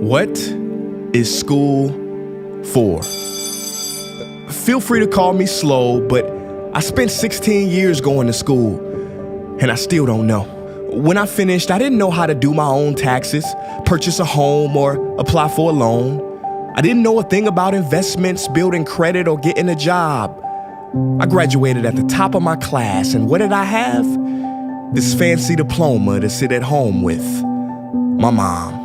What is school for? Feel free to call me slow, but I spent 16 years going to school, and I still don't know. When I finished, I didn't know how to do my own taxes, purchase a home, or apply for a loan. I didn't know a thing about investments, building credit, or getting a job. I graduated at the top of my class, and what did I have? This fancy diploma to sit at home with my mom.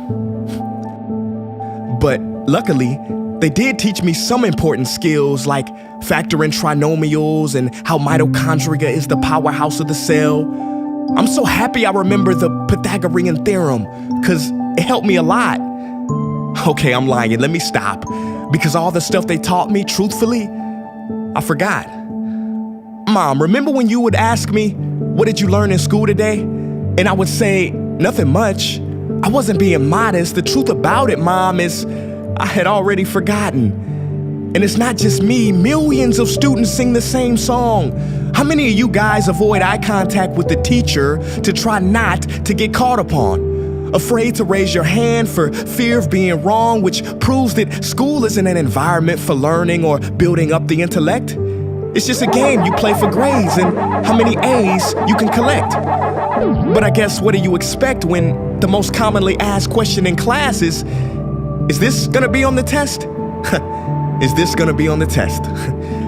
But luckily, they did teach me some important skills like factoring trinomials and how mitochondria is the powerhouse of the cell. I'm so happy I remember the Pythagorean theorem, because it helped me a lot. Okay, I'm lying. Let me stop. Because all the stuff they taught me, truthfully, I forgot. Mom, remember when you would ask me, what did you learn in school today? And I would say, nothing much. I wasn't being modest. The truth about it, Mom, is I had already forgotten. And it's not just me. Millions of students sing the same song. How many of you guys avoid eye contact with the teacher to try not to get caught upon? Afraid to raise your hand for fear of being wrong, which proves that school isn't an environment for learning or building up the intellect. It's just a game you play for grades and how many A's you can collect. But I guess what do you expect when the most commonly asked question in class is this gonna be on the test? Is this gonna be on the test?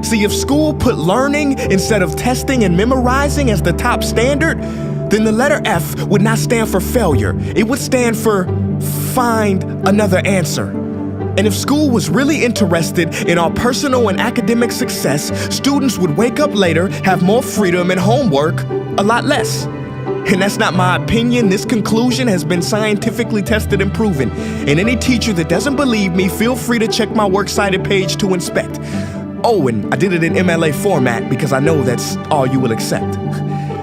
See, if school put learning instead of testing and memorizing as the top standard, then the letter F would not stand for failure. It would stand for find another answer. And if school was really interested in our personal and academic success, students would wake up later, have more freedom, and homework a lot less. And that's not my opinion. This conclusion has been scientifically tested and proven. And any teacher that doesn't believe me, feel free to check my works cited page to inspect. Oh, and I did it in MLA format because I know that's all you will accept.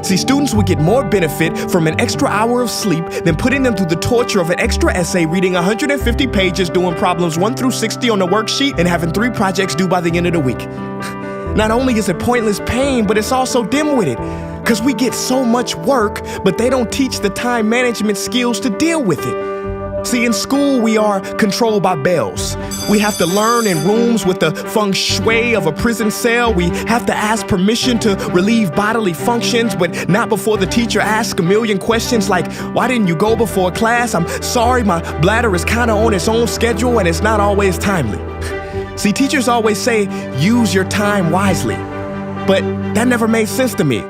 See, students would get more benefit from an extra hour of sleep than putting them through the torture of an extra essay, reading 150 pages, doing problems 1 through 60 on the worksheet, and having 3 projects due by the end of the week. Not only is it pointless pain, but it's also dim-witted, because we get so much work, but they don't teach the time management skills to deal with it. See, in school, we are controlled by bells. We have to learn in rooms with the feng shui of a prison cell. We have to ask permission to relieve bodily functions, but not before the teacher asks a million questions like, why didn't you go before class? I'm sorry, my bladder is kind of on its own schedule and it's not always timely. See, teachers always say, use your time wisely. But that never made sense to me.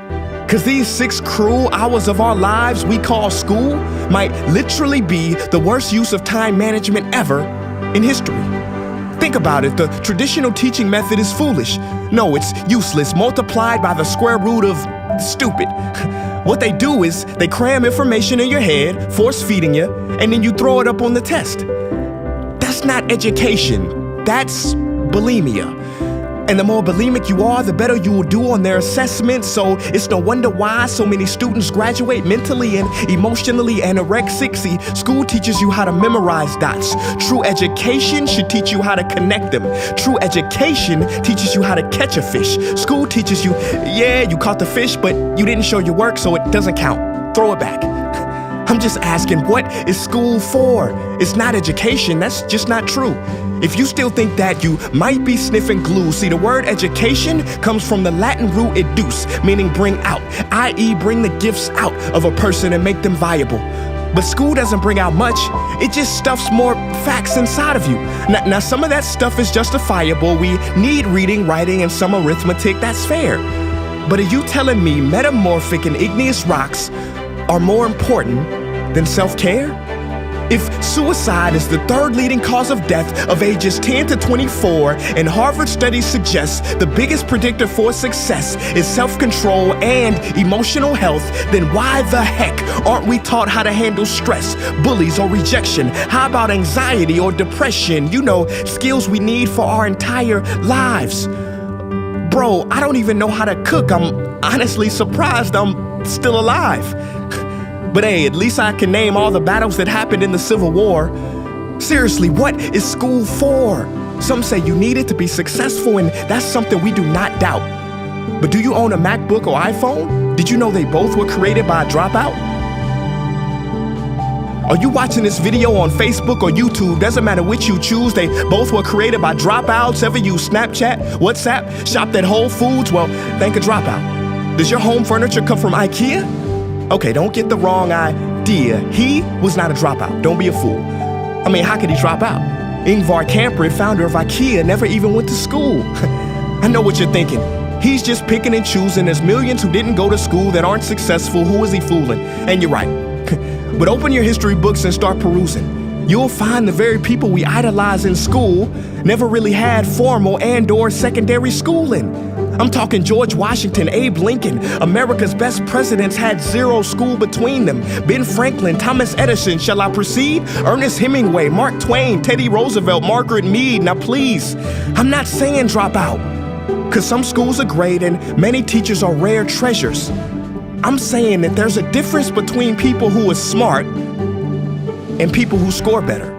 Because these 6 cruel hours of our lives we call school might literally be the worst use of time management ever in history. Think about it, the traditional teaching method is foolish. No, it's useless, multiplied by the square root of stupid. What they do is they cram information in your head, force feeding you, and then you throw it up on the test. That's not education, that's bulimia. And the more bulimic you are, the better you will do on their assessments. So it's no wonder why so many students graduate mentally and emotionally anorexic. See, school teaches you how to memorize dots. True education should teach you how to connect them. True education teaches you how to catch a fish. School teaches you, yeah, you caught the fish, but you didn't show your work, so it doesn't count. Throw it back. I'm just asking, what is school for? It's not education, that's just not true. If you still think that, you might be sniffing glue. See, the word education comes from the Latin root educe, meaning bring out, i.e. bring the gifts out of a person and make them viable. But school doesn't bring out much, it just stuffs more facts inside of you. Now some of that stuff is justifiable. We need reading, writing, and some arithmetic, that's fair. But are you telling me metamorphic and igneous rocks are more important than self-care? If suicide is the 3rd leading cause of death of ages 10 to 24, and Harvard studies suggest the biggest predictor for success is self-control and emotional health, then why the heck aren't we taught how to handle stress, bullies, or rejection? How about anxiety or depression? You know, skills we need for our entire lives. Bro, I don't even know how to cook. I'm honestly surprised I'm still alive. But hey, at least I can name all the battles that happened in the Civil War. Seriously, what is school for? Some say you need it to be successful, and that's something we do not doubt. But do you own a MacBook or iPhone? Did you know they both were created by a dropout? Are you watching this video on Facebook or YouTube? Doesn't matter which you choose. They both were created by dropouts. Ever use Snapchat, WhatsApp, shopped at Whole Foods? Well, thank a dropout. Does your home furniture come from IKEA? Okay, don't get the wrong idea. He was not a dropout. Don't be a fool. I mean, how could he drop out? Ingvar Kamprad, founder of IKEA, never even went to school. I know what you're thinking. He's just picking and choosing. There's millions who didn't go to school that aren't successful. Who is he fooling? And you're right. But open your history books and start perusing. You'll find the very people we idolize in school never really had formal and/or secondary schooling. I'm talking George Washington, Abe Lincoln. America's best presidents had zero school between them. Ben Franklin, Thomas Edison, shall I proceed? Ernest Hemingway, Mark Twain, Teddy Roosevelt, Margaret Mead. Now please, I'm not saying drop out, because some schools are great and many teachers are rare treasures. I'm saying that there's a difference between people who are smart and people who score better.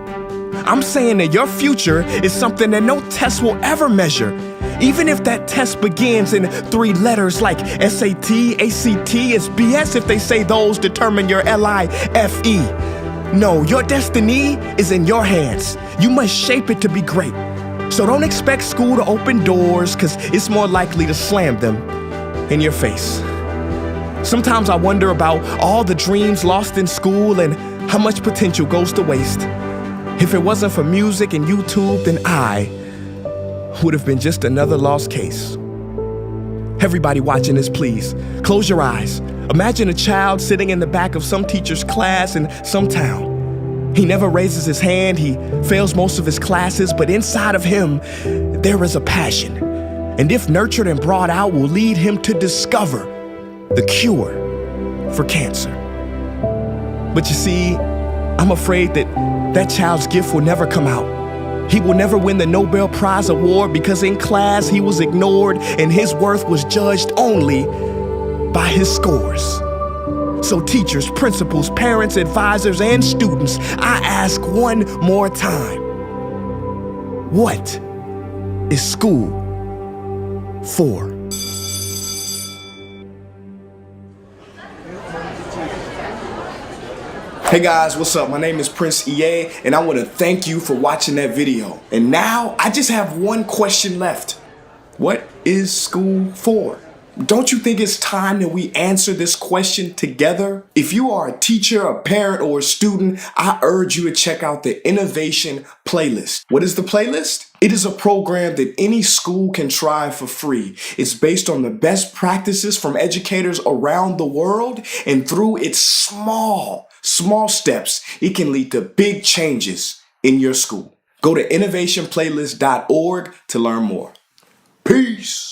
I'm saying that your future is something that no test will ever measure. Even if that test begins in 3 letters like SAT, ACT, it's BS if they say those determine your LIFE. No, your destiny is in your hands. You must shape it to be great. So don't expect school to open doors, because it's more likely to slam them in your face. Sometimes I wonder about all the dreams lost in school and how much potential goes to waste. If it wasn't for music and YouTube, then I would have been just another lost case. Everybody watching this, please, close your eyes. Imagine a child sitting in the back of some teacher's class in some town. He never raises his hand, he fails most of his classes, but inside of him, there is a passion. And if nurtured and brought out, will lead him to discover the cure for cancer. But you see, I'm afraid that child's gift will never come out. He will never win the Nobel Prize award because in class he was ignored and his worth was judged only by his scores. So teachers, principals, parents, advisors, and students, I ask one more time, what is school for? Hey guys, what's up? My name is Prince EA, and I want to thank you for watching that video. And now I just have one question left. What is school for? Don't you think it's time that we answer this question together? If you are a teacher, a parent, or a student, I urge you to check out the Innovation Playlist. What is the playlist? It is a program that any school can try for free. It's based on the best practices from educators around the world, and through its small steps, it can lead to big changes in your school. Go to innovationplaylist.org to learn more. Peace.